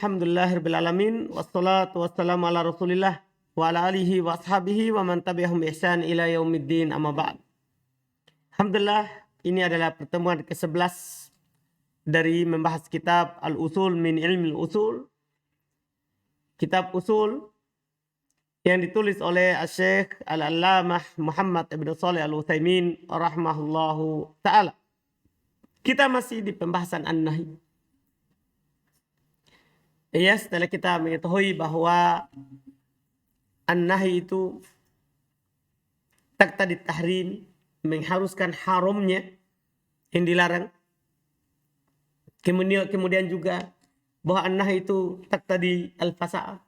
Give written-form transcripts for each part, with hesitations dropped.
Alhamdulillahirabbil alamin wassalatu wassalamu ala Rasulillah wa ala alihi wa ashabihi wa man tabi'ahum bi ihsan ila yaumiddin amma ba'd. Alhamdulillah, ini adalah pertemuan ke-11 dari membahas kitab Al-Usul min Ilmi Al-Usul. Kitab Usul yang ditulis oleh Syekh Al-Allamah Muhammad Ibn Shalih Al-Utsaimin rahimahullahu taala. Kita masih di pembahasan an-nahi. Ya, setelah kita mengetahui bahwa an-nahi itu taqtadi tahrim, mengharuskan haramnya yang dilarang. Kemudian juga bahwa an-nahi itu taqtadi al-fasad,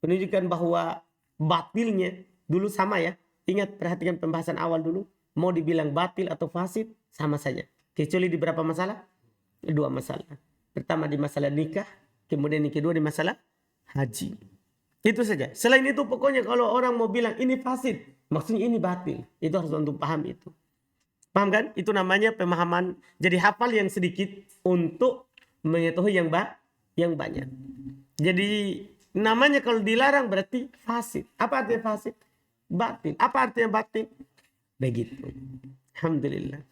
menunjukkan bahwa batilnya dulu sama ya. Ingat, perhatikan pembahasan awal dulu. Mau dibilang batil atau fasid sama saja. Kecuali di berapa masalah? 2 masalah. Pertama di masalah nikah. Kemudian yang kedua di masalah haji. Itu saja. Selain itu pokoknya kalau orang mau bilang ini fasid, maksudnya ini batil. Itu harus untuk paham itu. Paham kan? Itu namanya pemahaman. Jadi hafal yang sedikit untuk mengetahui yang banyak. Jadi namanya kalau dilarang berarti fasid. Apa artinya fasid? Batil. Apa artinya batil? Begitu. Alhamdulillah.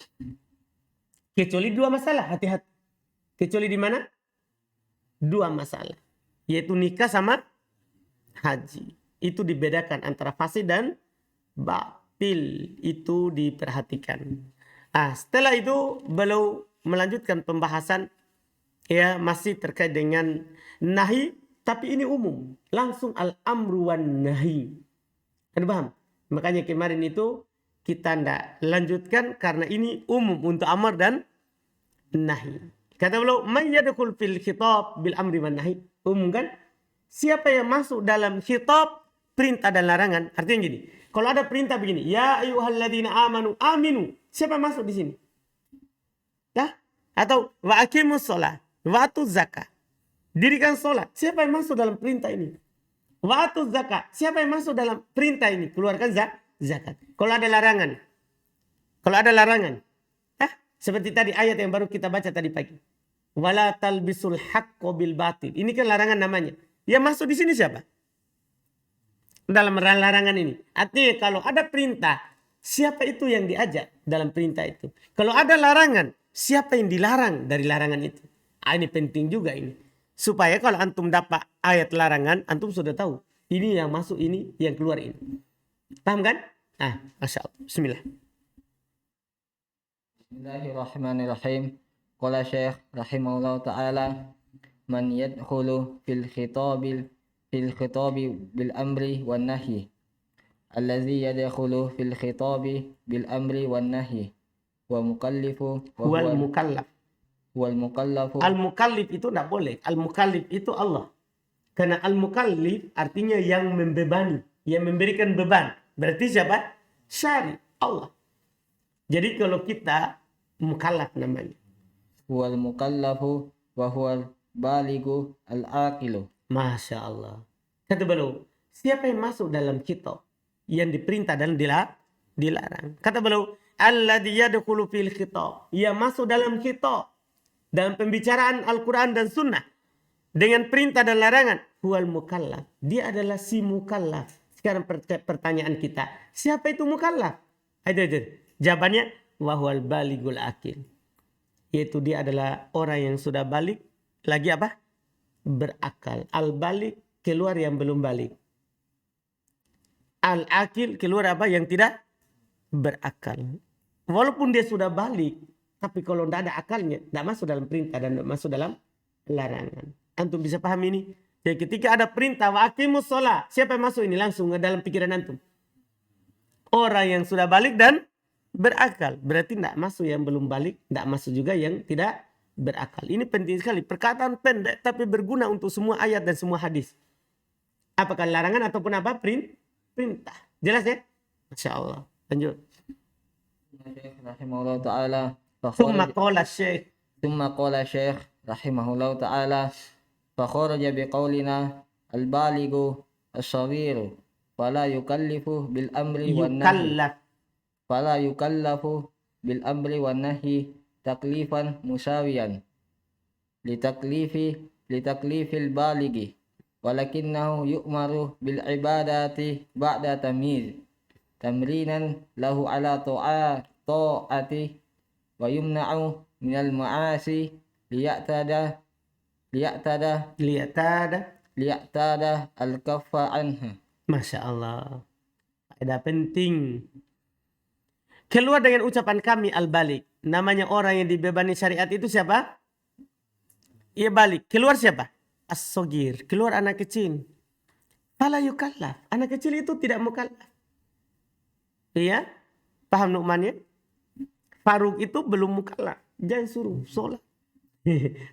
Kecuali 2 masalah. Hati-hati. Kecuali di mana? 2 masalah, yaitu nikah sama haji. Itu dibedakan antara fasid dan batil. Itu diperhatikan. Setelah itu beliau melanjutkan pembahasan ya, masih terkait dengan nahi, tapi ini umum. Langsung al-amru wan nahi. Anda paham? Makanya kemarin itu kita tidak lanjutkan karena ini umum untuk amar dan nahi. Kata beliau, "Man yadkhul fil khitab bil amri wan nahi." Umum kan? Siapa yang masuk dalam khitab perintah dan larangan? Artinya gini, kalau ada perintah begini, ya ayyuhalladzina amanu aminu. Siapa yang masuk di sini? Ya? Atau wa aqimus shalah, wa atuz zakat. Dirikan salat. Siapa yang masuk dalam perintah ini? Wa atuz zakat. Siapa yang masuk dalam perintah ini? Keluarkan zakat. Kalau ada larangan. Seperti tadi ayat yang baru kita baca tadi pagi. Wala talbisul haqqo bil batil. Ini kan larangan namanya. Yang masuk di sini siapa? Dalam larangan ini. Artinya kalau ada perintah, siapa itu yang diajak dalam perintah itu? Kalau ada larangan, siapa yang dilarang dari larangan itu? Ini penting juga ini. Supaya kalau antum dapat ayat larangan, antum sudah tahu. Ini yang masuk, ini yang keluar ini. Paham kan? Masya Allah. Bismillah. Bismillahirrahmanirrahim. Qala Syekh rahimahullah ta'ala, man yadkhulu fil khitabi bil amri wan nahyi. Allazi yadkhulu fil khitabi bil amri wan nahyi wa mukallifu wa Wal mukallaf. wal mukallafu. Al-mukallif itu tidak boleh. Al-mukallif itu Allah. Karena al-mukallif artinya yang membebani, yang memberikan beban. Berarti siapa? Syari, Allah. Jadi kalau kita mukallaf namanya. Wal mukallafu wa huwal baligu al-aqilu. Masya Allah. Kata beliau, siapa yang masuk dalam kitab yang diperintah dan dilarang? Kata beliau, alladzi yadkhulu fil khitab. Ia masuk dalam kitab, dalam pembicaraan Al-Quran dan Sunnah dengan perintah dan larangan. Huwal mukallaf. Dia adalah si mukallaf. Sekarang pertanyaan kita, siapa itu mukallaf? Itu. Jawabannya, wahwal baligul akil. Yaitu dia adalah orang yang sudah balik. Lagi apa? Berakal. Al-balik, keluar yang belum balik. Al-akil, keluar apa? Yang tidak berakal. Walaupun dia sudah balik, tapi kalau tidak ada akalnya, tidak masuk dalam perintah dan tidak masuk dalam larangan. Antum bisa paham ini? Jadi ketika ada perintah, wa aqimus shalah, siapa yang masuk ini? Langsung dalam pikiran antum. Orang yang sudah balik dan berakal. Berarti tidak masuk yang belum balik, tidak masuk juga yang tidak berakal. Ini penting sekali. Perkataan pendek tapi berguna untuk semua ayat dan semua hadis. Apakah larangan ataupun apa? Perintah. Jelas ya? Masya Allah. Lanjut. Rahimahullah ta'ala. Thumma qala Syekh rahimahullah ta'ala, fakharaja biqaulina al-baligu as-saghiru fala yukallifu bil amri wan nahyi. Fala yukallafu bil amri wan nahyi taklifan musawiyan li taklifi litaklifil baligi walakinnahu yu'maru bil ibadati ba'da tamyiz tamrinan lahu ala ta'ati wa yumna'u minal ma'asi liya'tada al-kaffa anha. Masya Allah. Ada penting. Keluar dengan ucapan kami al-balik. Namanya orang yang dibebani syariat itu siapa? Ia balik. Keluar siapa? As-sogir. Keluar anak kecil. Fala yukallaf. Anak kecil itu tidak mukallaf. Iya? Paham Nu'man ya? Faruk itu belum mukallaf. Jangan suruh sholat.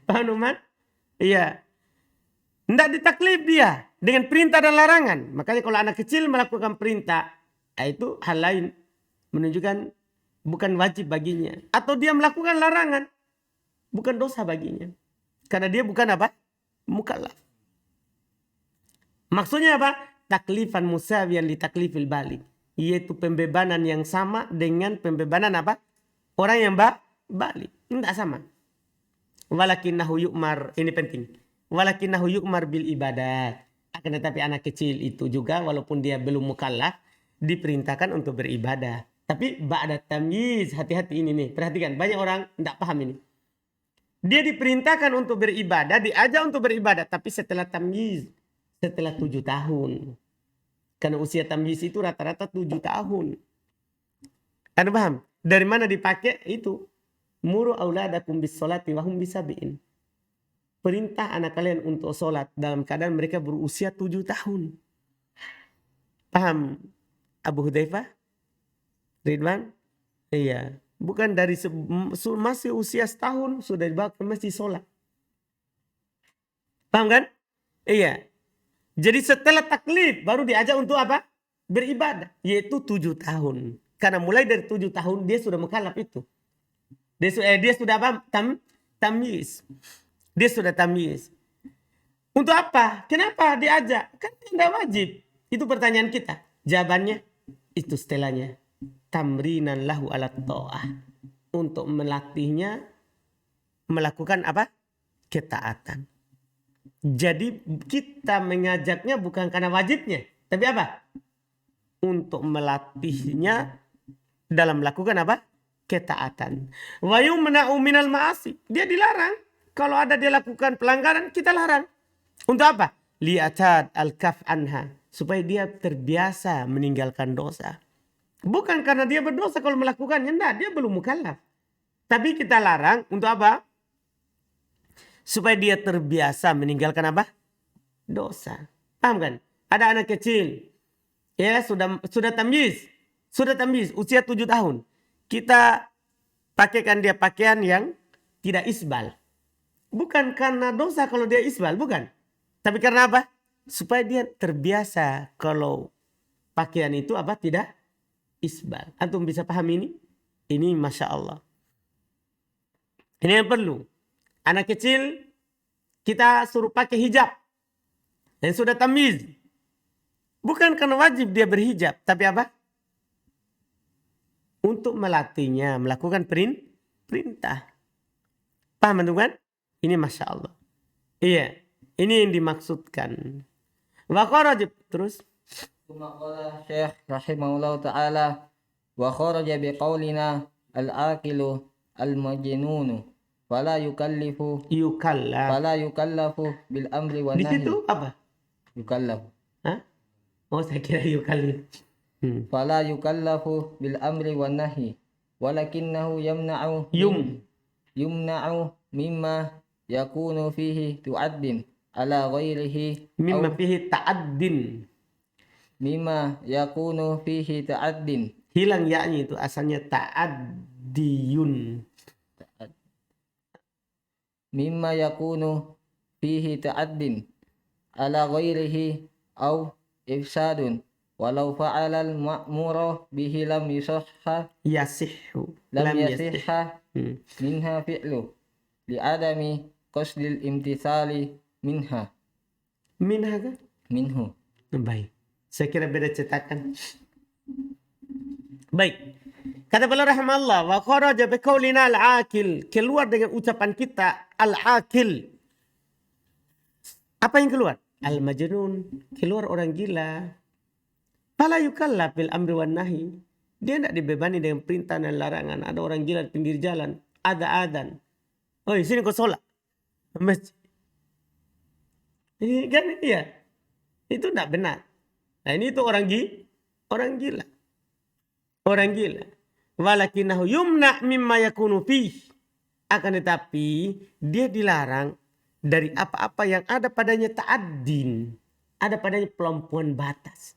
Paham Nu'man? Iya. Tidak ditaklif dia dengan perintah dan larangan. Makanya kalau anak kecil melakukan perintah, itu hal lain. Menunjukkan bukan wajib baginya. Atau dia melakukan larangan, bukan dosa baginya. Karena dia bukan apa? Mukallaf. Maksudnya apa? Taklifan musawiyan li taklifil balik. Yaitu pembebanan yang sama dengan pembebanan apa? Orang yang balik. Tidak sama. Walakinnahu yu'mar. Ini penting. Walakinnahu yu'mar bil ibadat. Akan tetapi anak kecil itu juga walaupun dia belum mukallaf diperintahkan untuk beribadah. Tapi ba'da tamyiz, hati-hati ini nih. Perhatikan, banyak orang tidak paham ini. Dia diperintahkan untuk beribadah, diajak untuk beribadah, tapi setelah tamyiz, setelah 7 tahun. Karena usia tamyiz itu rata-rata 7 tahun. Anda paham? Dari mana dipakai itu? Muru auladakum bis sholati wa hum bisabi'in. Perintah anak kalian untuk sholat dalam keadaan mereka berusia 7 tahun. Paham Abu Hudzaifah? Ridwan? Iya. Bukan dari masih usia setahun sudah dibawa ke masjid sholat. Paham kan? Iya. Jadi setelah taklif baru diajak untuk apa? Beribadah. Yaitu 7 tahun. Karena mulai dari 7 tahun dia sudah mukallaf itu. Dia sudah apa? Tamyiz. Dia sudah tamyiz. Untuk apa? Kenapa diajak? Kan tidak wajib. Itu pertanyaan kita. Jawabannya itu setelahnya. Tamrinan lahu ala ta'ah. Untuk melatihnya melakukan apa? Ketaatan. Jadi kita mengajaknya bukan karena wajibnya. Tapi apa? Untuk melatihnya dalam melakukan apa? Ketaatan. Wa yumna'u minal ma'asi. Dia dilarang. Kalau ada dia lakukan pelanggaran, kita larang. Untuk apa? Li'atad al-kaf anha. Supaya dia terbiasa meninggalkan dosa. Bukan karena dia berdosa kalau melakukannya. Tidak, dia belum mukallaf. Tapi kita larang untuk apa? Supaya dia terbiasa meninggalkan apa? Dosa. Paham kan? Ada anak kecil. Ya, sudah tamyiz. Sudah tamyiz, usia 7 tahun. Kita pakaikan dia pakaian yang tidak isbal. Bukan karena dosa kalau dia isbal, bukan. Tapi karena apa? Supaya dia terbiasa kalau pakaian itu apa? Tidak isbal. Antum bisa paham ini? Ini Masya Allah. Ini yang perlu. Anak kecil kita suruh pakai hijab. Yang sudah tamyiz. Bukan karena wajib dia berhijab. Tapi apa? Untuk melatihnya melakukan perintah. Paham antum kan? Ini Masya Allah. Iya. Ini yang dimaksudkan. Wa kharaja terus. Qala Syekh rahimahullah ta'ala wa kharaja biqaulina al-aqilu al-majnunu fala yukallafu bil amri wan nahi. Di situ apa? Yukallaf. Hah? Oh, saya kira yukallif. Fala yukallafu bil amri wan nahi walakinnahu yumna'u mimma yakunu fihi tu'addin ala ghairihi mimma fihi ta'addin. Mimma yakunu fihi ta'addin. Hilang ya-nya itu asalnya ta'addiyun. Mimma yakunu fihi ta'addin ala ghairihi au ifsadun walau fa'ala al-ma'mura bihi lam yasihha minha fi'lu li'adami qasdil imtithali minha. Minha kan? Minhu. Baik. Saya kira beda cetakan. Baik. Kata beliau rahimahullah, wa kharaja biqaulina al-aqil. Keluar dengan ucapan kita al-aqil. Apa yang keluar? Al-majnun, keluar orang gila. Fala yukallaf bil amri wan nahi. Dia tidak dibebani dengan perintah dan larangan. Ada orang gila di pinggir jalan, ada adan. Oh, sini kau sholat. Masjid. Ini kan iya. Itu tidak benar. Nah, ini itu orang gila. Orang gila. Walakinahu yumna mimma yakunu fih. Akan tetapi dia dilarang dari apa-apa yang ada padanya ta'addin. Ada padanya pelampuan batas.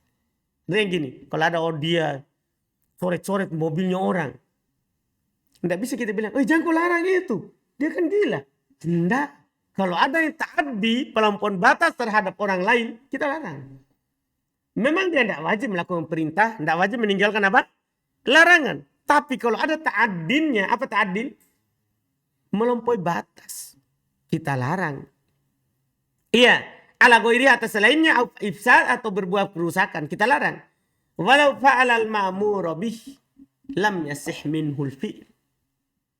Nah, yang gini, kalau ada dia coret-coret mobilnya orang. Tidak bisa kita bilang, jangan kau larang itu. Dia kan gila. Tidak. Kalau ada yang ta'addi, pelampuan batas terhadap orang lain, kita larang. Memang dia tidak wajib melakukan perintah, tidak wajib meninggalkan apa? Larangan. Tapi kalau ada ta'addinnya, apa ta'addin? Melampaui batas. Kita larang. Iya. Ala ghairi atas selainnya ifsad atau berbuat kerusakan. Kita larang. Walau fa'alal ma'mura bih lam yasih minhul fi'l.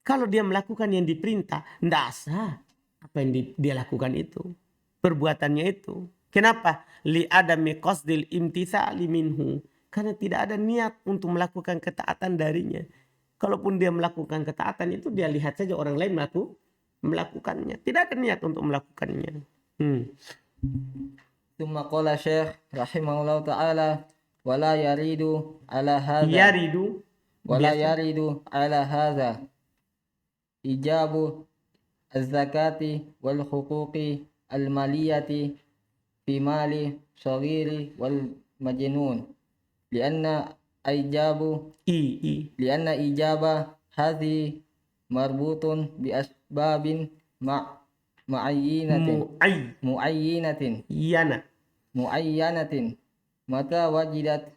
Kalau dia melakukan yang diperintah, tidak sah apa yang dia lakukan itu. Perbuatannya itu. Kenapa? Li adami qasdil imtithali minhu. Karena tidak ada niat untuk melakukan ketaatan darinya. Kalaupun dia melakukan ketaatan itu, dia lihat saja orang lain melakukannya. Tidak ada niat untuk melakukannya. Tsumma qala Syekh rahimahullahu taala wala yaridu ala hadza yaridu ala hadza ijabu az-zakati wal huquqi al-maliyati fi mali saghiri wal majnun lianna ijaba hadhi marbutun bi asbabin muayyinatin mata wujidat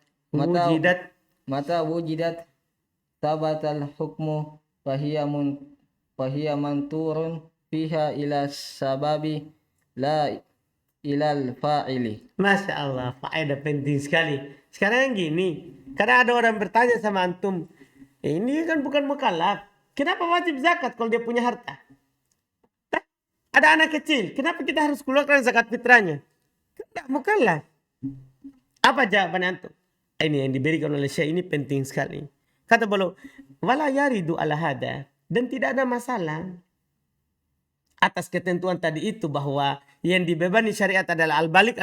sabatal hukmu fahiya manturun fiha ila sababi la ilal fa'ili. Masya Allah, faedah penting sekali. Sekarang gini, karena ada orang bertanya sama antum, ini kan bukan mukallaf. Kenapa wajib zakat kalau dia punya harta? Ada anak kecil, kenapa kita harus keluarkan zakat fitrahnya? Tidak mukallaf. Apa jawaban antum? Ini yang diberikan oleh Syekh ini penting sekali. Kata beliau, wala yaridu ala hada, dan tidak ada masalah atas ketentuan tadi itu bahwa yang dibebani syariat adalah al-balik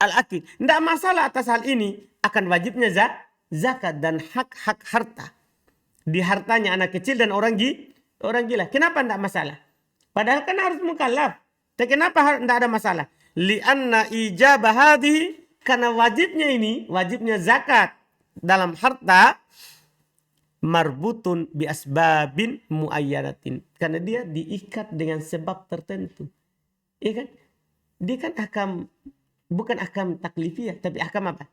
al-akil. Tidak masalah atas hal ini akan wajibnya zakat dan hak-hak harta. Di hartanya anak kecil dan orang gila. Kenapa tidak masalah? Padahal kan harus mukallaf. Tapi kenapa tidak ada masalah? Lianna ijabah hadhihi, karena wajibnya zakat dalam harta marbutun bi asbabin muayyanatin, karena dia diikat dengan sebab tertentu. Iya kan? Dia kan bukan ahkam taklifiyah, tapi ahkam apa?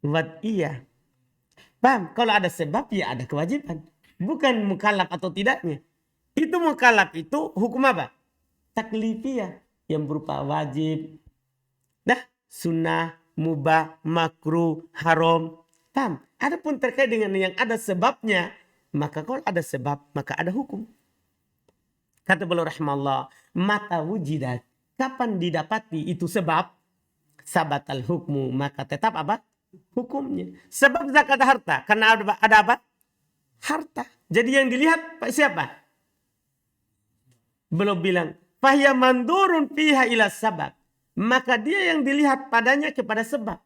Wad'iyah. Paham? Kalau ada sebab ya ada kewajiban. Bukan mukallaf atau tidaknya. Itu mukallaf itu hukum apa? Taklifiyah, yang berupa wajib, sunnah, mubah, makruh, haram. Paham? Adapun terkait dengan yang ada sebabnya, maka kalau ada sebab, maka ada hukum. Kata beliau rahimahullah, mata wujidat, kapan didapati itu sebab, sabatal hukmu, maka tetap apa? Hukumnya. Sebab zakat harta, karena ada apa? Harta. Jadi yang dilihat siapa? Beliau bilang, fahya mandurun fiha ila sabab. Maka dia yang dilihat padanya kepada sebab.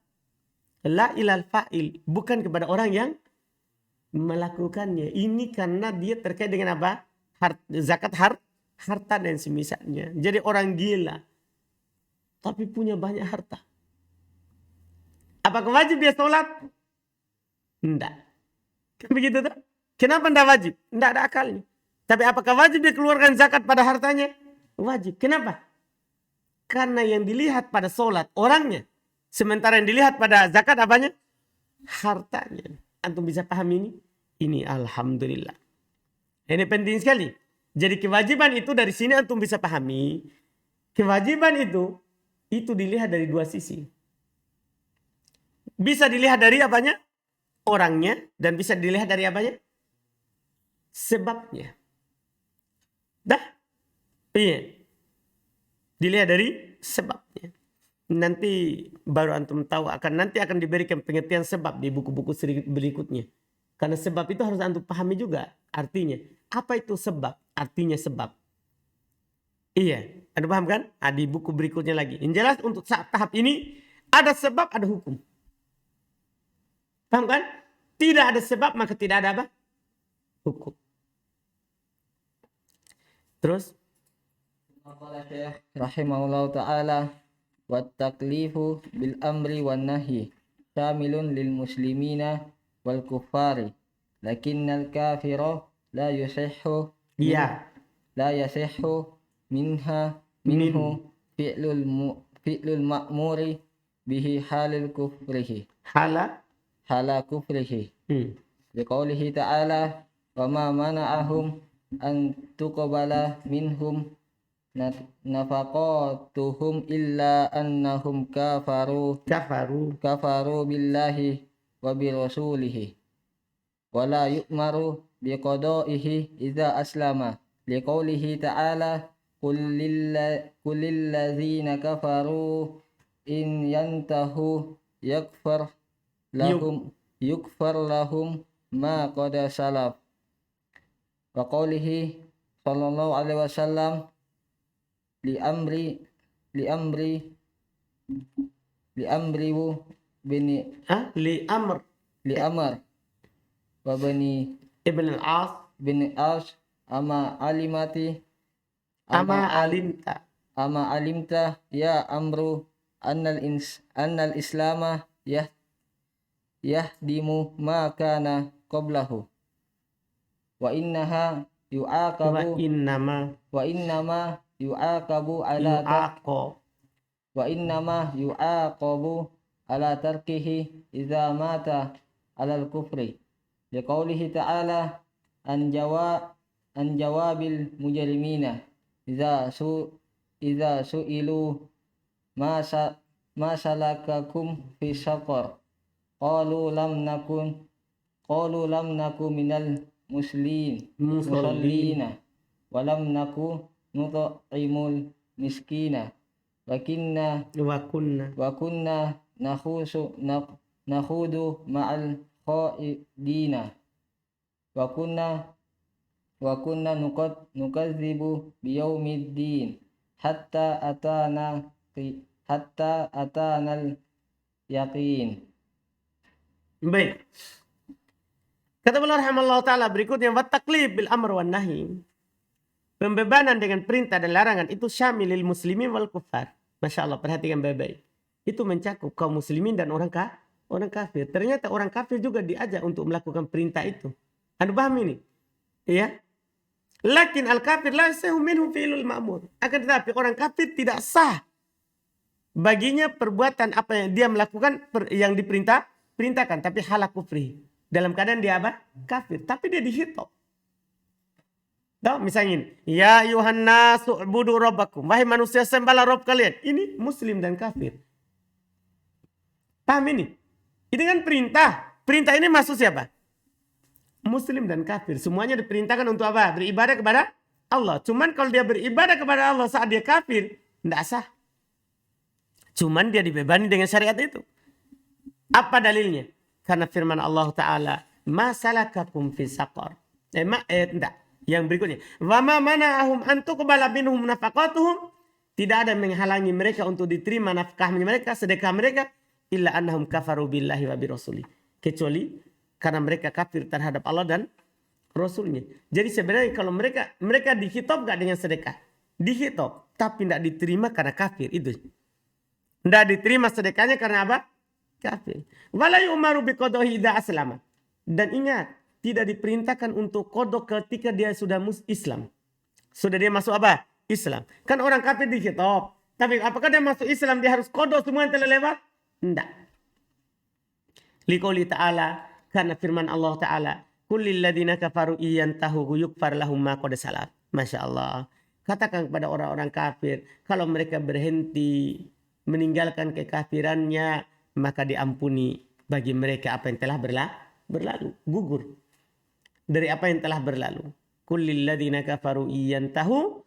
La ilal fa'il, bukan kepada orang yang melakukannya. Ini karena dia terkait dengan apa? Zakat harta dan semisalnya. Jadi orang gila, tapi punya banyak harta. Apakah wajib dia sholat? Tidak. Kan begitu tuh? Kenapa tidak wajib? Tidak ada akalnya. Tapi apakah wajib dia keluarkan zakat pada hartanya? Wajib. Kenapa? Karena yang dilihat pada sholat orangnya. Sementara yang dilihat pada zakat apanya? Hartanya. Antum bisa paham ini? Ini alhamdulillah. Ini penting sekali. Jadi kewajiban itu dari sini antum bisa pahami. Kewajiban itu dilihat dari dua sisi. Bisa dilihat dari apanya? Orangnya. Dan bisa dilihat dari apanya? Sebabnya. Iya. Dilihat dari sebabnya. Nanti baru antum tahu nanti akan diberikan pengertian sebab di buku-buku berikutnya. Karena sebab itu harus antum pahami juga artinya. Apa itu sebab? Artinya sebab. Iya, Anda paham kan? Di buku berikutnya lagi. Yang jelas untuk tahap ini ada sebab, ada hukum. Paham kan? Tidak ada sebab maka tidak ada apa? Hukum. Terus? Qala Syekh rahimahullahu ta'ala wa taklifu bil amri wan nahyi syamilun lil muslimina wal kuffari lakinnal kafira la yusihhu Iya. la yasihhu minhu fi'lul ma'muri bihi halil kufrihi hala kufrihi liqaulihi ta'ala wa ma mana'ahum an tuqbala minhum nafaqatuhum illa annahum kafaru billahi wa bi rasulihi wa la yu'maru biqada'ihi idza aslama liqaulihi ta'ala qul lil ladzina kafaru in yantahu yukfar lahum ma qad salaf wa qaulihi sallallahu alaihi wasallam li amri bini Li amr wa bani ibn al-as bin as ama alimta ya amru annal islama yahdimu ma kana qablahu wa innama yu'aqabu ala tarkihi idza mata ala al-kufri liqaulihi ta'ala an jawabil mujrimina idza su'ilu ma salakakum fi saqar qalu lam naku minal musallina wa lam naku nut'imul miskina wa kunna nakhudu ma'al khaidina wa kunna nukadzibu biyaumiddin hatta atanal yaqin. Baik. Kata beliau rahimahullah ta'ala berikutnya wa taklif bil amr wan nahi. Pembebanan dengan perintah dan larangan itu syamilil muslimin wal kuffar. Masya Allah, perhatikan baik-baik. Itu mencakup kaum muslimin dan orang kafir. Ternyata orang kafir juga diajak untuk melakukan perintah itu. Anda paham ini? Ya. Lakin al-kafir la yasahu minhu fi'lul ma'mur. Akan tetapi orang kafir tidak sah baginya perbuatan apa yang dia melakukan yang diperintahkan. Tapi halak kufri. Dalam keadaan dia apa? Kafir. Tapi dia dihitab. Tahu misalnya ini, ya ayuhan nasu ubudu rabbakum, wahai manusia sembahlah Rabb kalian. Ini muslim dan kafir. Paham ini? Ini kan perintah. Perintah ini maksud siapa? Muslim dan kafir. Semuanya diperintahkan untuk apa? Beribadah kepada Allah. Cuman kalau dia beribadah kepada Allah saat dia kafir, tidak sah. Cuman dia dibebani dengan syariat itu. Apa dalilnya? Karena firman Allah Ta'ala, ma salakakum fi saqar. Tidak. Yang berikutnya, wa ma mana'ahum an tuqbala minhum nafaqatuhum, tidak ada menghalangi mereka untuk diterima nafkahnya mereka, sedekah mereka, illa annahum kafaru billahi wa birasuli, kecuali karena mereka kafir terhadap Allah dan Rasulnya. Jadi sebenarnya kalau mereka dihitab gak dengan sedekah, dihitab tapi tidak diterima karena kafir itu. Tidak diterima sedekahnya karena apa? Kafir. Wala yu'maru biqadahi idza aslama. Dan ingat, tidak diperintahkan untuk kodok ketika dia sudah Islam. Sudah dia masuk apa? Islam. Kan orang kafir dihitab. Tapi apakah dia masuk Islam dia harus kodok semua yang telah lewat? Tidak. Liqouli ta'ala, karena firman Allah Ta'ala, kullil ladzina kafaru iyantahu yukfar lahum ma qad salaf. Masya Allah. Katakan kepada orang-orang kafir, kalau mereka berhenti meninggalkan kekafirannya, maka diampuni bagi mereka apa yang telah berlalu. Gugur dari apa yang telah berlalu. Kullil ladzina kafaru iyantahu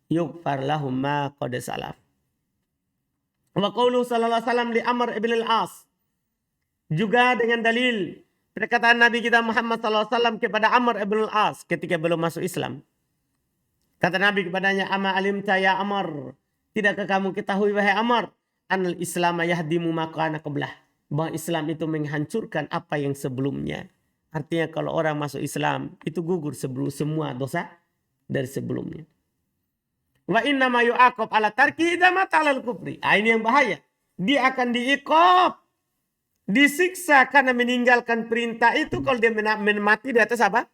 yukfar lahum ma qad salaf. Wa qauluhu sallallahu alaihi wasallam li Amr ibn al-As. Juga dengan dalil perkataan Nabi kita Muhammad sallallahu alaihi wasallam kepada Amr ibn al-As ketika belum masuk Islam. Kata Nabi kepadanya, "Ama alimta ya Amr, tidakkah kamu ketahui wahai Amr, anal Islam yahdimu ma kana qablah, bahwa Islam itu menghancurkan apa yang sebelumnya." Artinya kalau orang masuk Islam itu gugur sebelum semua dosa dari sebelumnya. Wa inna ma yu'aqab ala tarki idza mata alal kufri. Ini yang bahaya. Dia akan diiqab, disiksa karena meninggalkan perintah itu kalau dia mati di atas apa?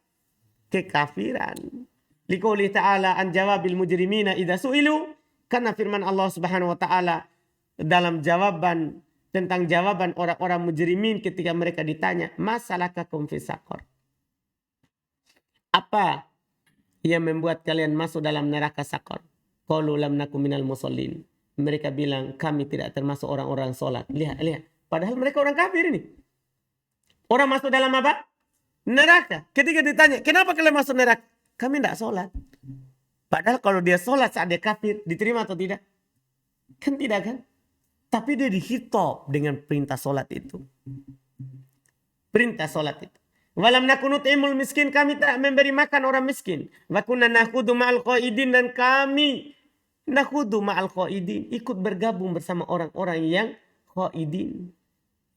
Kekafiran. Liqouli ta'ala an jawabil mujrimina idza su'ilu, karena firman Allah Subhanahu wa taala dalam tentang jawaban orang-orang mujrimin ketika mereka ditanya, masalakakum fi saqar? Apa yang membuat kalian masuk dalam neraka Saqar? Qalu lam nakum minal musallin. Mereka bilang kami tidak termasuk orang-orang salat. Lihat. Padahal mereka orang kafir ini. Orang masuk dalam apa? Neraka. Ketika ditanya, kenapa kalian masuk neraka? Kami tidak salat. Padahal kalau dia salat saat dia kafir, diterima atau tidak? Kan tidak kan? Tapi dia dihitab dengan perintah salat itu. Perintah salat itu. Walam nakunu nut'imul miskin, kami tak memberi makan orang miskin. Wa kunna nakhudu ma'al qaidin, dan kami nakhudu ma'al qaidin, ikut bergabung bersama orang-orang yang qaidin,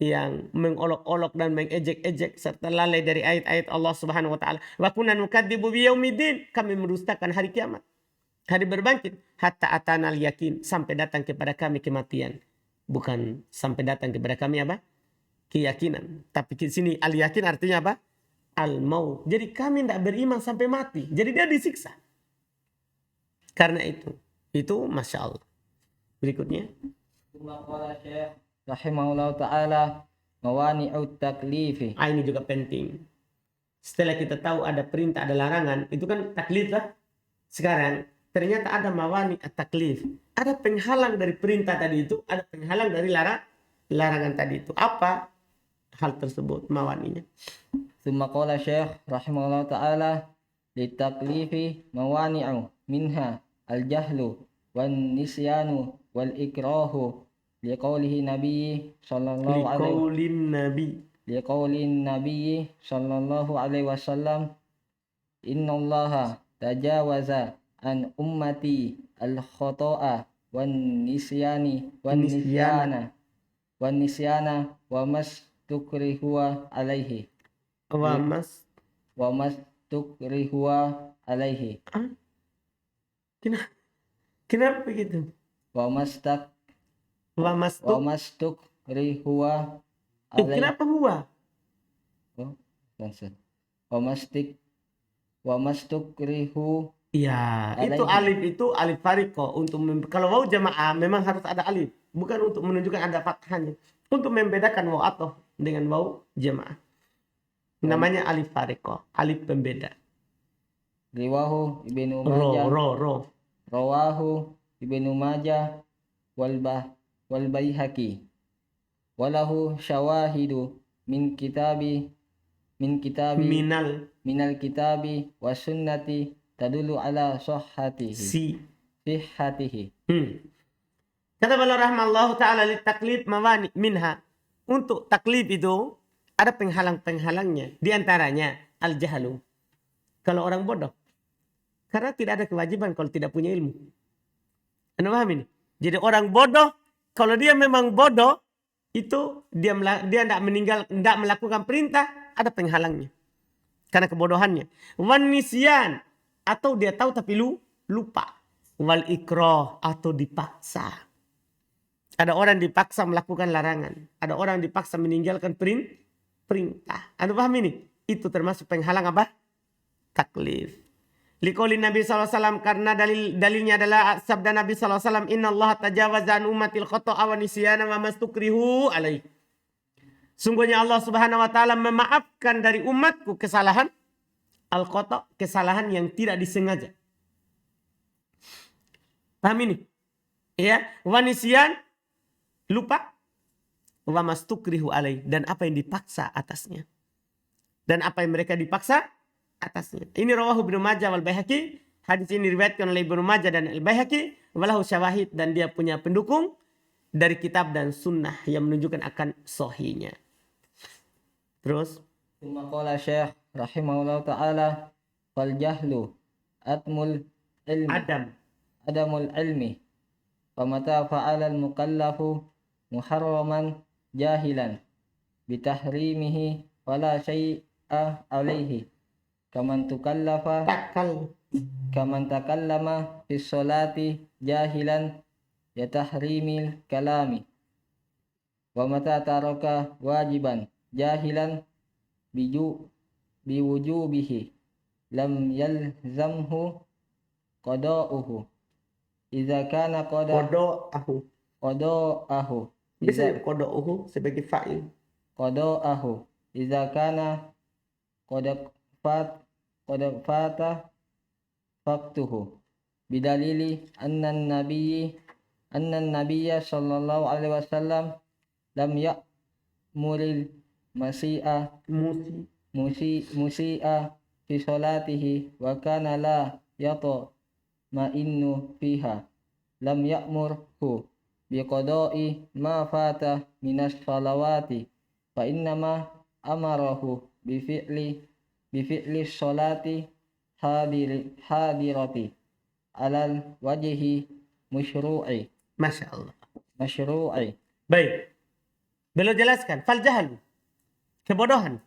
yang mengolok-olok dan mengejek-ejek serta lalai dari ayat-ayat Allah Subhanahu wa taala. Wa kunna nukadzibu biyaumiddin, kami mendustakan hari kiamat, hari berbangkit, hatta atanal yakin, sampai datang kepada kami kematian. Bukan sampai datang kepada kami apa? Keyakinan. Tapi di sini al-yakin artinya apa? Al-maut. Jadi kami tidak beriman sampai mati. Jadi dia disiksa. Karena itu Masya Allah. Berikutnya. Rahimahullah ta'ala mawani'ut taklifi. Ini juga penting. Setelah kita tahu ada perintah, ada larangan, itu kan taklif lah. Sekarang ternyata ada mawani at-taklif. Ada penghalang dari perintah tadi itu, ada penghalang dari larangan tadi itu. Apa hal tersebut mawaninya? Tsumma qala Syekh rahimahullah ta'ala litaklifi mawani'u minha al-jahlu wan nisyanu wal ikrahu liqaulihi nabi sallallahu alaihi wasallam innallaha tajawaza an ummati al-khata'a wan nisyana wa mastukrihu alaihi. Wa mastukrihu alaihi. Kenapa begitu? Wa mastukrihu alaihi. Kenapa huwa? Wa mastukrihu. Iya, itu alif fariko untuk kalau waw jamaah memang harus ada alif, bukan untuk menunjukkan ada fathahnya, untuk membedakan waw atau dengan waw jamaah. Namanya alif fariko, alif pembeda. Riwahu Ibnu Majah. Rawahu Ibnu Majah wal Baihaqi. Walahu syawahidu minal kitabi was sunnati tadulu ala sihhatihi. Kata beliau rahmallahu ta'ala li taklif mawani minha. Untuk taklif itu ada penghalang-penghalangnya. Di antaranya al-jahlu. Kalau orang bodoh. Karena tidak ada kewajiban kalau tidak punya ilmu. Anda paham ini? Jadi orang bodoh, kalau dia memang bodoh, itu dia tidak melakukan perintah, ada penghalangnya. Karena kebodohannya. Wan nisyan, atau dia tahu tapi lupa. Wal ikrah, atau dipaksa. Ada orang dipaksa melakukan larangan. Ada orang dipaksa meninggalkan perintah. Anda paham ini? Itu termasuk penghalang apa? Taklif. Liqauli Nabi SAW, karena dalilnya adalah sabda Nabi SAW, Inna Allah tajawaza an ummatil khata'a wa nisyana wa mastukrihu alaih. Sungguhnya Allah Subhanahu wa taala memaafkan dari umatku kesalahan al-khata', kesalahan yang tidak disengaja. Paham ini? Ya, wa nisyan, lupa, wa mastukrihu alaih, dan apa yang dipaksa atasnya. Dan apa yang mereka dipaksa atasnya. Ini rawahu Ibnu Majah wal Baihaqi. Hadis ini diriwayatkan oleh Ibnu Majah dan Al-Baihaqi. Walahu syawahid, dan dia punya pendukung dari kitab dan sunnah yang menunjukkan akan sahihnya. Terus Tsumma qala Syekh rahimahullah ta'ala fal jahlu atmul ilmi adamul ilmi famata fa'ala al mukallafu muharraman jahilan bitahrimihi fala syai'a alaihi kaman takallama fi sholati jahilan yatahrimil kalami wa mata taraka wajiban jahilan biwujubihi lam yalzamhu qada'uhu idza kana qada'ahu bisa qada'uhu sebagai fa'il. qada'ahu idza kana qadafata faktuhu bidalili anna nabiyya sallallahu alaihi wasallam lam ya'muril musi'a fi sholatihi wa kana la yatma'innu fiha lam ya'murhu biqada'i ma fata minas sholawati fa innama amarahu bifi'li sholati hadirati alal wajhi masyru'i. Masya Allah. Masyru'i. Baik. Beliau jelaskan fal jahlu, kebodohan.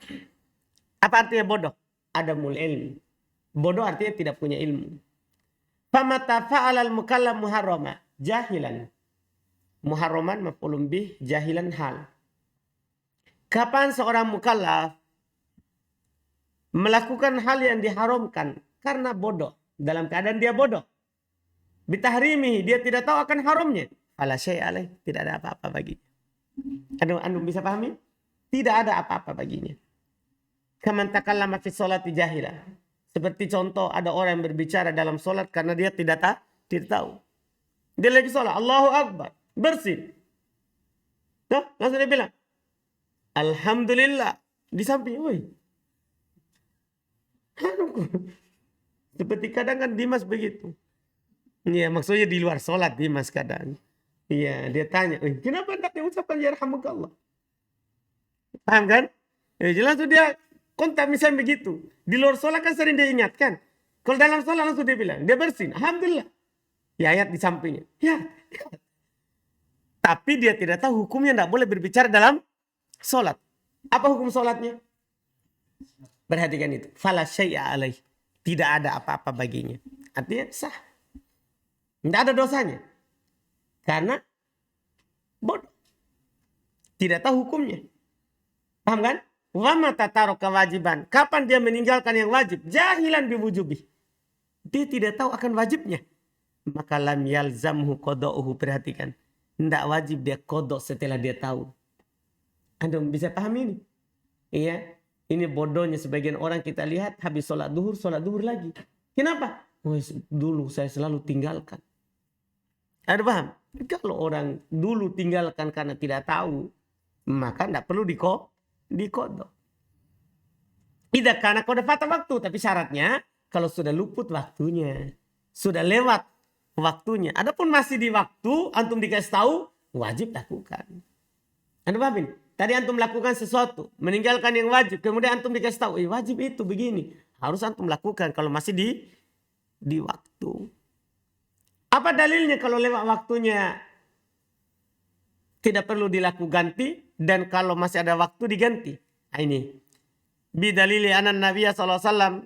Apa artinya bodoh? Adamul ilmi. Bodoh artinya tidak punya ilmu. Famata fa'alal mukallam muharrama jahilan. Muharraman maf'ulun bih, jahilan hal. Kapan seorang mukallaf melakukan hal yang diharamkan karena bodoh, dalam keadaan dia bodoh, bitahrimi, dia tidak tahu akan haramnya, fala syai'a alaih, tidak ada apa-apa baginya. Anda bisa pahami? Tidak ada apa-apa baginya. Kaman takallama fi sholati jahilah, seperti contoh ada orang yang berbicara dalam solat karena dia tidak tahu. Dia lagi solat, Allahu Akbar, bersih. Tuh, langsung dia bilang Alhamdulillah di samping, woi. Seperti kadang kan Dimas begitu. Iya, maksudnya di luar sholat Dimas kadang. Iya, dia tanya, kenapa tidak diucapkan yarhamukallah? Paham kan? Jelas tuh dia kontak misalnya begitu. Di luar sholat kan sering dia ingatkan. Kalau dalam sholat langsung dia bilang, dia bersin, Alhamdulillah. Ya, ayat di sampingnya. Ya. Tapi dia tidak tahu hukumnya tidak boleh berbicara dalam sholat. Apa hukum sholatnya? Perhatikan itu. Fala syai'a alaih. Tidak ada apa-apa baginya. Artinya sah. Tidak ada dosanya. Karena bodoh. Tidak tahu hukumnya. Paham kan? Wa mata taraka wajiban. Kapan dia meninggalkan yang wajib? Jahilan biwujubi. Dia tidak tahu akan wajibnya. Maka lam yalzamhu qada'uhu. Perhatikan. Tidak wajib dia qada' setelah dia tahu. Anda bisa paham ini? Iya. Ini bodohnya sebagian orang kita lihat habis sholat duhur lagi. Kenapa? Dulu saya selalu tinggalkan. Ada paham? Kalau orang dulu tinggalkan karena tidak tahu, maka tidak perlu dikodok. Tidak karena kode fata waktu, tapi syaratnya kalau sudah luput waktunya, sudah lewat waktunya. Adapun masih di waktu, antum dikasih tahu, wajib lakukan. Anda paham ini? Tadi antum lakukan sesuatu, meninggalkan yang wajib, kemudian antum dikasih tahu, wajib itu begini. Harus antum lakukan kalau masih di waktu. Apa dalilnya kalau lewat waktunya tidak perlu dilakukan ganti, dan kalau masih ada waktu diganti? Nah, ini. Bidalili anan Nabiya SAW,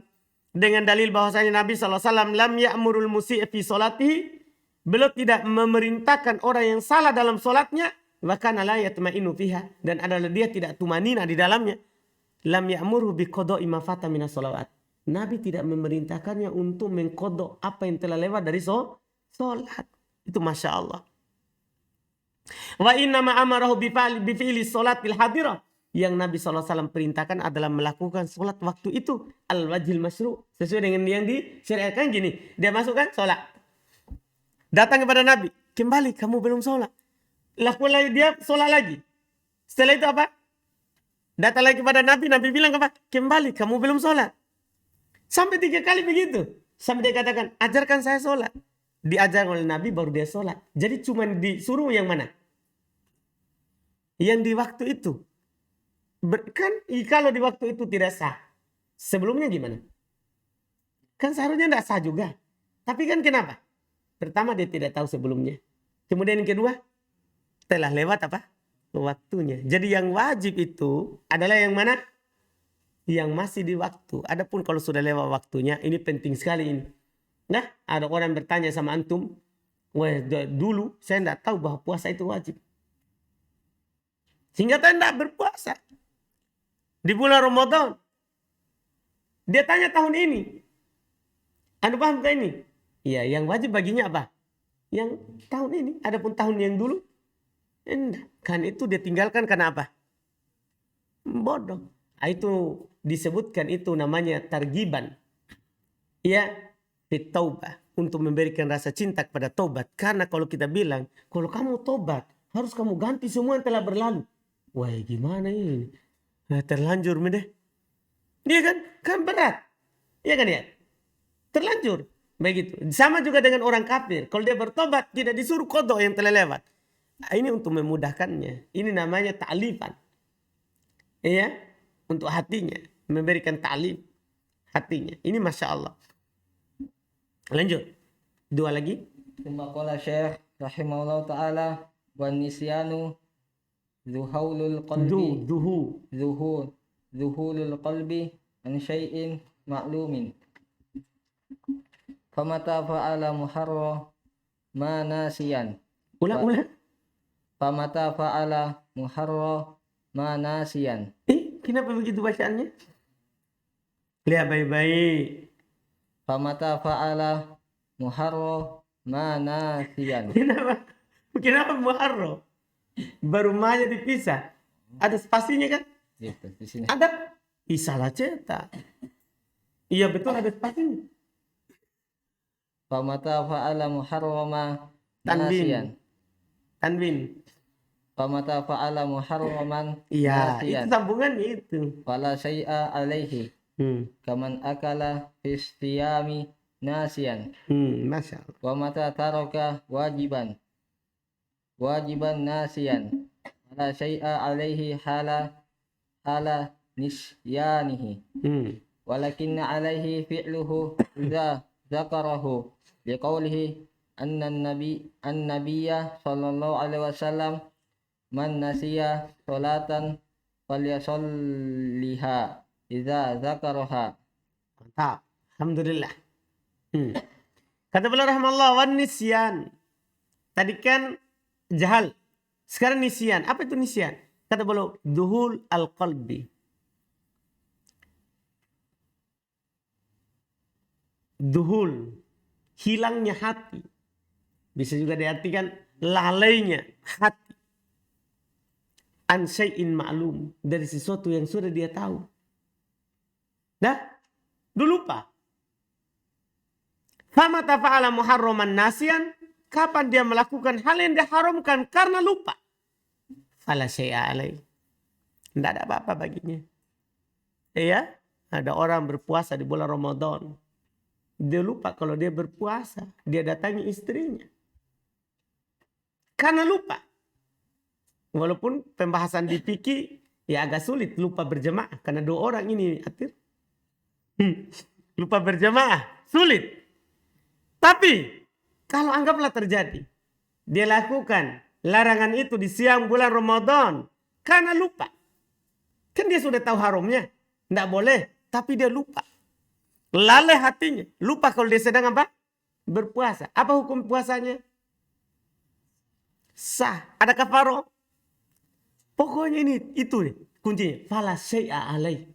dengan dalil bahwasanya Nabi SAW lam ya'murul musi'i fi sholatihi, beliau tidak memerintahkan orang yang salah dalam sholatnya, wa kana la yatma'innu fiha, dan adalah dia tidak tumanina di dalamnya. Lam ya'muru bi qada'i ma fata minas sholawat. Nabi tidak memerintahkannya untuk mengkodok apa yang telah lewat dari sholat. Itu Masya Allah. Wa inna ma amarahu bi fi'li sholatil hadirah. Yang Nabi SAW perintahkan adalah melakukan sholat waktu itu. Al-wajhil masyru'. Sesuai dengan yang disyariatkan gini. Dia masukkan sholat. Datang kepada Nabi. Kembali kamu belum sholat. Lakukan lagi, dia sholat lagi. Setelah itu apa? Datang lagi kepada Nabi. Nabi bilang apa? Kembali kamu belum sholat. Sampai 3 kali begitu. Sampai dia katakan, ajarkan saya sholat. Diajar oleh Nabi baru dia sholat. Jadi cuma disuruh yang mana? yang di waktu itu. Kan kalau di waktu itu tidak sah, sebelumnya gimana? Kan seharusnya tidak sah juga. Tapi kan kenapa? Pertama dia tidak tahu sebelumnya. Kemudian yang kedua, telah lewat apa? Waktunya. Jadi yang wajib itu adalah yang mana? Yang masih di waktu. Adapun kalau sudah lewat waktunya, ini penting sekali ini. Nah, ada orang bertanya sama antum, wah dulu saya tidak tahu bahwa puasa itu wajib. Sehingga saya tidak berpuasa. Di bulan Ramadan. Dia tanya tahun ini. Anda paham kan ini? Iya, yang wajib baginya apa? Yang tahun ini. Adapun tahun yang dulu, enggak. Kan itu dia tinggalkan karena apa? Bodoh. Itu disebutkan itu namanya targiban. Ya, fitaubah. Untuk memberikan rasa cinta kepada taubat. Karena kalau kita bilang, kalau kamu taubat, harus kamu ganti semua yang telah berlalu. Wah, gimana ini? Nah, terlanjur deh. Iya kan? Kan berat. Iya kan ya? Terlanjur. Begitu. Sama juga dengan orang kafir. Kalau dia bertobat, tidak disuruh kodok yang telah lewat. Nah, ini untuk memudahkannya. Ini namanya ta'lifan. Iya? Untuk hatinya. Memberikan ta'lif hatinya. Ini Masya Allah. Lanjut. Dua lagi. Tsumma qala Syekh rahimahullah ta'ala wan nisyanu zuhulul qalbi zuhulul qalbi an syai'in ma'lumin famata fa'ala muharrama nasiyan Ulang. famata fa'ala muharrama nasiyan. Kenapa begitu bacaannya? Lihat baik-baik. Famata fa'ala muharrama nasiyan. Kenapa muharram? Baru manya dipisah. Ada spasinya kan? Gitu, di sini. Ada. Salah cetak. Iya betul ada spasinya. Famata fa'ala muharrama nasiyan. Tanwin. Famata fa'ala muharraman Iya, nasiyan. itu sambungannya itu. Fala syai'a alaihi. Kaman akala fistiyami nasiyan. Masya Allah. Wa mata taraka wajiban nasiyan. Fala syai'a alaihi hala nisyanihi. Walakinna alaihi fi'luhu idza zakarahu liqaulihi an-nabiyya sallallahu alaihi wasallam man nasiya sholatan falyasolliha idza zakaraha. Mantap. Alhamdulillah. Kata beliau rahimahullah wan nisyan. Tadi kan jahal. Sekarang nisyan. Apa itu nisyan? Kata beliau duhul al-qalbi. Duhul. Hilangnya hati. Bisa juga diartikan lalainya hati. An syai'in ma'lum. Dari sesuatu yang sudah dia tahu. Dah? Dulu lupa. Fama tafa'ala muharraman nasiyan. Kapan dia melakukan hal yang diharamkan karena lupa. Fala syai'a alaih. Tidak ada apa-apa baginya. Iya? Ada orang berpuasa di bulan Ramadan. Dia lupa kalau dia berpuasa. Dia datangi istrinya. Karena lupa. Walaupun pembahasan di fikih ya agak sulit lupa berjamaah. Karena dua orang ini atir. Lupa berjamaah. Sulit. Tapi kalau anggaplah terjadi. Dia lakukan larangan itu di siang bulan Ramadan. Karena lupa. Kan dia sudah tahu haramnya. Tidak boleh. Tapi dia lupa. Lalai hatinya. Lupa kalau dia sedang apa? Berpuasa. Apa hukum puasanya? Sah. Ada kafaroh? Pokoknya itu nih kuncinya. Fala syai'a alaih.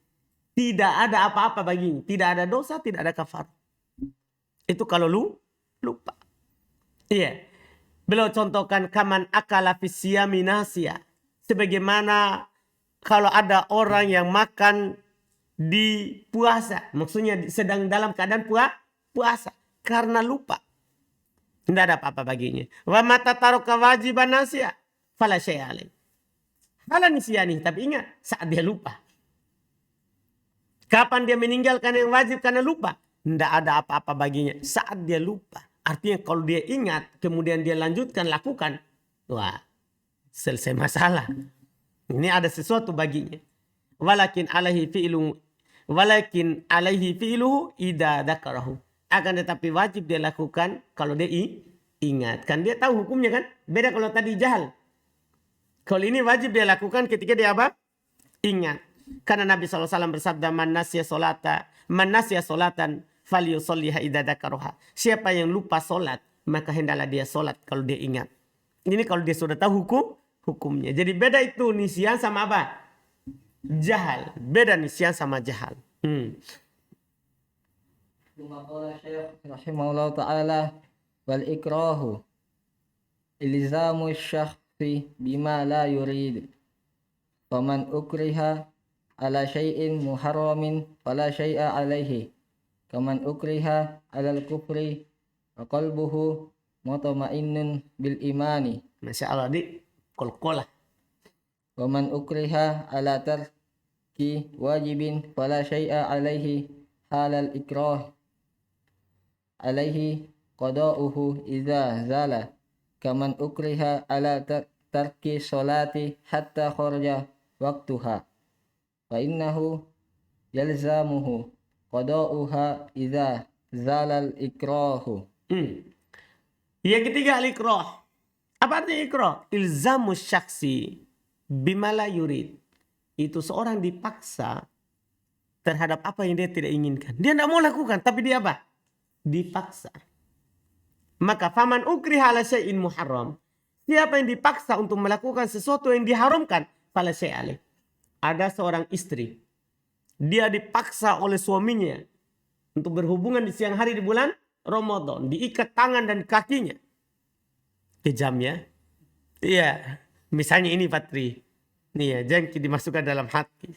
Tidak ada apa-apa baginya. Tidak ada dosa, tidak ada kafaroh. Itu kalau lupa. Iya. Beliau contohkan kaman akala fisyami nasiya. Sebagaimana kalau ada orang yang makan di puasa. Maksudnya sedang dalam keadaan puasa. Karena lupa. Tidak ada apa-apa baginya. Wa mata taroka wajiban nasiya. Fala syai'a alaih. Hala nisyani. Tapi ingat saat dia lupa. Kapan dia meninggalkan yang wajib karena lupa? Tidak ada apa-apa baginya. Saat dia lupa. Artinya kalau dia ingat. Kemudian dia lanjutkan lakukan. Wah. Selesai masalah. Ini ada sesuatu baginya. Walakin alaihi fi'luhu idza dzakarahu. Akan tetapi wajib dia lakukan kalau dia ingat. Kan dia tahu hukumnya kan? Beda kalau tadi jahal. Kalau ini wajib dia lakukan ketika dia apa? Ingat. Karena Nabi SAW bersabda, man nasiya solatan falyusolliha idza dzakaraha. Siapa yang lupa solat, maka hendaklah dia solat kalau dia ingat. Ini kalau dia sudah tahu hukumnya. Jadi beda itu nisyan sama apa? Jahal. Beda nisyan sama jahal. Qala Syekh rahimahullah ta'ala wal ikrahu ilzamu syakhsi bima la yurid. Faman ukriha ala syai'in muharramin fala syai'a alaihi. Kaman ukriha alal kufri wa qalbuhu mutma'innun bil imani. Masya Allah di kol-kolah. Wa man ukriha ala tarki wajibin fala syai'a alaihi halal ikrah. Alaihi qada'uhu idza zala. Kaman ukriha ala tarki sholati hatta kharaja waqtuha. Fa innahu yalzamuhu qada'uha idza zalal ikrahu. Yang ketiga al-ikrah. Apa artinya ikrah? Ilzamu syaksi bimala yurid. Itu seorang dipaksa terhadap apa yang dia tidak inginkan. Dia tidak mau lakukan, tapi dia apa? Dipaksa. Maka faman ukriha ala syai'in muharram. Siapa yang dipaksa untuk melakukan sesuatu yang diharamkan, fala syai'alih. Ada seorang istri. Dia dipaksa oleh suaminya untuk berhubungan di siang hari di bulan Ramadan, diikat tangan dan kakinya. Kejam ya. Iya, misalnya ini Patri. Iya, jengki dimasukkan dalam hati.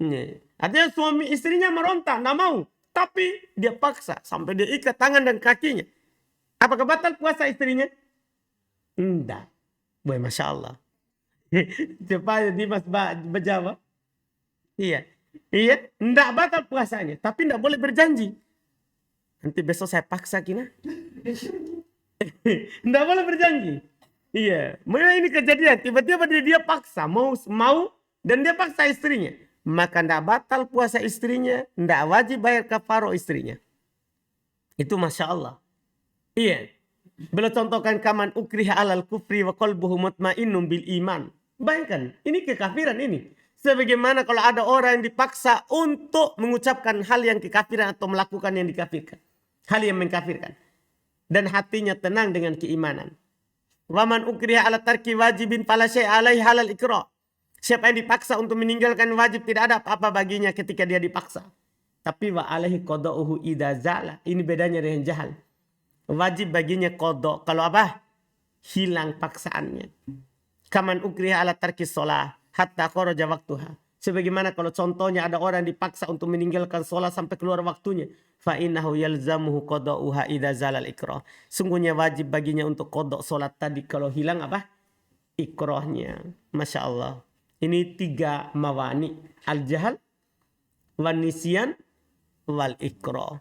Iya. Artinya suami istrinya meronta, enggak mau, tapi dia paksa sampai dia ikat tangan dan kakinya. Apakah batal puasa istrinya? Enggak. Boy, Masya Allah. Cepat Dimas berjawab. Iya. Iya, enggak batal puasanya, tapi enggak boleh berjanji. Nanti besok saya paksa kina. Enggak boleh berjanji. Iya, memang ini kejadian. Tiba-tiba dia paksa mau dan dia paksa istrinya. Maka enggak batal puasa istrinya, enggak wajib bayar kafaro istrinya. Itu Masya Allah. Iya. Beliau contohkan kaman ukriha alal kufri wa qalbuhu mutmainnun bil iman. Bayangkan, ini kekafiran ini. Sebagaimana kalau ada orang yang dipaksa untuk mengucapkan hal yang kekafiran atau melakukan yang dikafirkan. Hal yang mengkafirkan. Dan hatinya tenang dengan keimanan. Waman ukriha ala tarki wajibin fala syai'a alaihi halal ikrah. Siapa yang dipaksa untuk meninggalkan wajib, tidak ada apa-apa baginya ketika dia dipaksa. Tapi wa alaihi qada'uhu idza zala. Ini bedanya dengan jahal. Wajib baginya qada' kalau apa? Hilang paksaannya. Kaman ukriha ala tarki shalah hatta kharaja waktuha. Sebagaimana kalau contohnya ada orang dipaksa untuk meninggalkan sholat sampai keluar waktunya. Fa innahu yalzamuhu qada'uha idza zalal ikrah. Sungguhnya wajib baginya untuk qada' sholat tadi kalau hilang apa? Ikrahnya. Masya Allah. Ini 3 mawani. Al-jahal, wan nisyan, wal ikrah.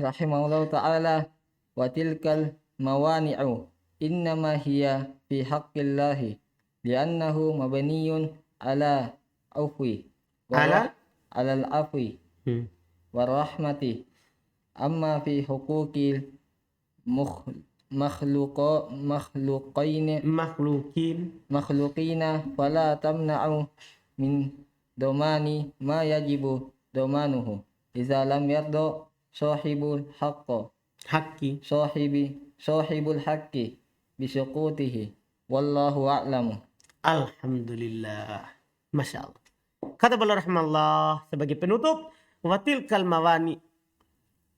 Rahimahullah ta'ala wa tilkal mawani'u innama hiya fi haqqillahi li'annahu mabniyun ala afwi alal afwi warahmati amma fi huquqil makhluqina fala tamna'u min domani ma yajibu domanuhu idza lam yarda sahibul haqqi bisuqutihi wallahu a'lamu. Alhamdulillah. Masya Allah. Kata beliau rahimahullah sebagai penutup, watil kalmawani,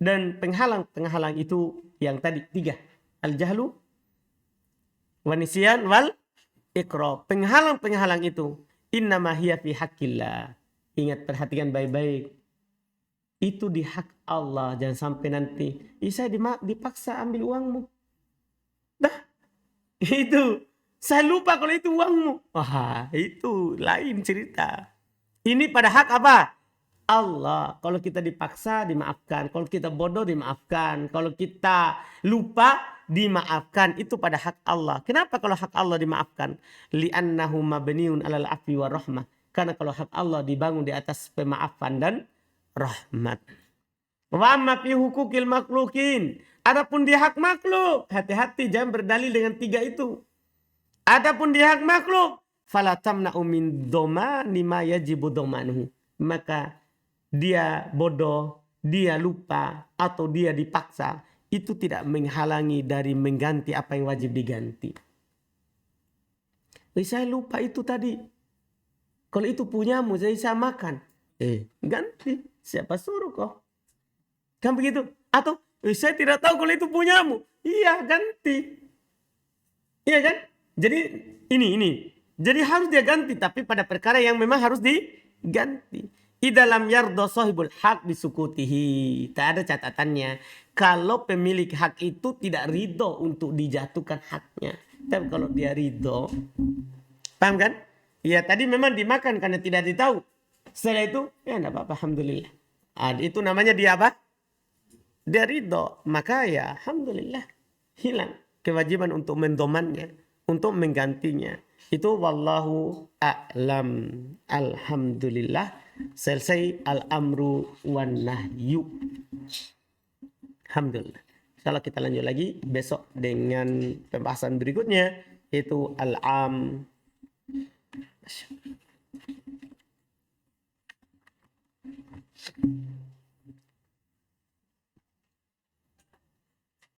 dan penghalang-penghalang itu yang tadi 3. Al-jahlu, wanisyan, wal ikrah. Penghalang-penghalang itu innama hiya fi haqqillah. Ingat, perhatikan baik-baik. Itu di hak Allah. Jangan sampai nanti saya dipaksa ambil uangmu. Dah, itu saya lupa kalau itu uangmu. Wah, itu lain cerita. Ini pada hak apa? Allah. Kalau kita dipaksa dimaafkan, kalau kita bodoh dimaafkan, kalau kita lupa dimaafkan, itu pada hak Allah. Kenapa kalau hak Allah dimaafkan? Li'annahu mabniun 'alal 'afwi war rahmah. Karena kalau hak Allah dibangun di atas pemaafan dan rahmat. Wa amma fi hukukil makhlukin. Adapun di hak makhluk, hati-hati jangan berdalil dengan 3 itu. Adapun di hak makhluk, fala tamna'u min domani ma yajibu domanuhu. Maka dia bodoh, dia lupa, atau dia dipaksa, itu tidak menghalangi dari mengganti apa yang wajib diganti. Saya lupa itu tadi. Kalau itu punyamu, saya makan. Ganti. Siapa suruh kok? Kan begitu? Atau saya tidak tahu kalau itu punyamu. Iya, ganti. Iya kan? Jadi ini. Jadi harus dia ganti, tapi pada perkara yang memang harus diganti. Idalam yardo sahibul hak bisukutihi. Tak ada catatannya. Kalau pemilik hak itu tidak ridho untuk dijatuhkan haknya. Tapi kalau dia ridho, paham kan? Ya tadi memang dimakan karena tidak ditahu. Setelah itu, ya enggak apa-apa, alhamdulillah. Itu namanya dia apa? Dia ridho. Maka ya alhamdulillah. Hilang kewajiban untuk mendomannya, untuk menggantinya. Itu wallahu a'lam. Alhamdulillah. Selesai al-amru wan nahyu. Alhamdulillah. Insyaallah kita lanjut lagi besok dengan pembahasan berikutnya, yaitu al-am. Masya Allah.